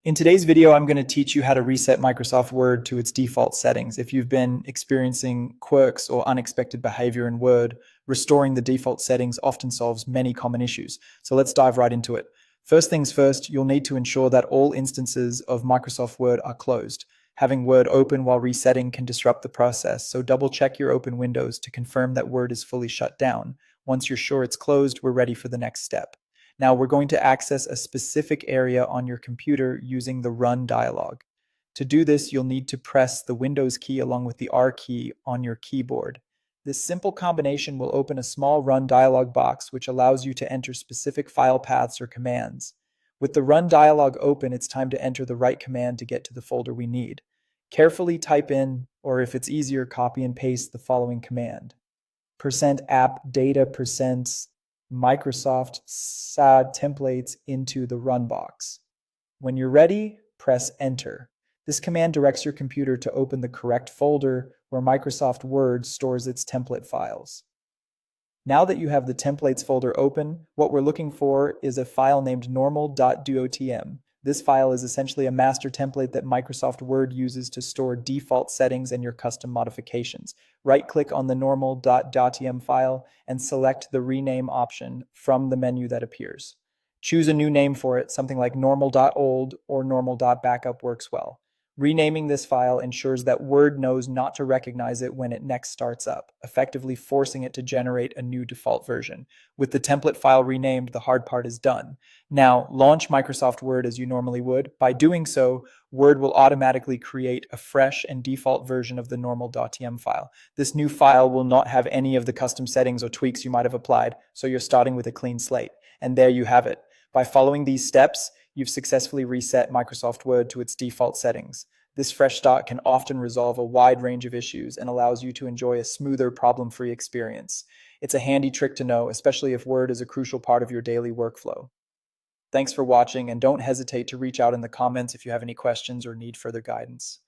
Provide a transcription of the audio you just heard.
In today's video, I'm going to teach you how to reset Microsoft Word to its default settings. If you've been experiencing quirks or unexpected behavior in Word, restoring the default settings often solves many common issues. So let's dive right into it. First things first, you'll need to ensure that all instances of Microsoft Word are closed. Having Word open while resetting can disrupt the process, so double check your open windows to confirm that Word is fully shut down. Once you're sure it's closed, we're ready for the next step. Now we're going to access a specific area on your computer using the Run dialog. To do this, you'll need to press the Windows key along with the R key on your keyboard. This simple combination will open a small Run dialog box which allows you to enter specific file paths or commands. With the Run dialog open, it's time to enter the right command to get to the folder we need. Carefully type in, or if it's easier, copy and paste the following command: %app data %Microsoft SAD templates into the run box. When you're ready, press enter. This command directs your computer to open the correct folder where Microsoft Word stores its template files. Now that you have the templates folder open, what we're looking for is a file named normal.dotm. This file is essentially a master template that Microsoft Word uses to store default settings and your custom modifications. Right-click on the normal.dotm file and select the rename option from the menu that appears. Choose a new name for it, something like normal.old or normal.backup works well. Renaming this file ensures that Word knows not to recognize it when it next starts up, effectively forcing it to generate a new default version. With the template file renamed, the hard part is done. Now, launch Microsoft Word as you normally would. By doing so, Word will automatically create a fresh and default version of the normal.tm file. This new file will not have any of the custom settings or tweaks you might have applied, so you're starting with a clean slate. And there you have it. By following these steps, you've successfully reset Microsoft Word to its default settings. This fresh start can often resolve a wide range of issues and allows you to enjoy a smoother, problem-free experience. It's a handy trick to know, especially if Word is a crucial part of your daily workflow. Thanks for watching, and don't hesitate to reach out in the comments if you have any questions or need further guidance.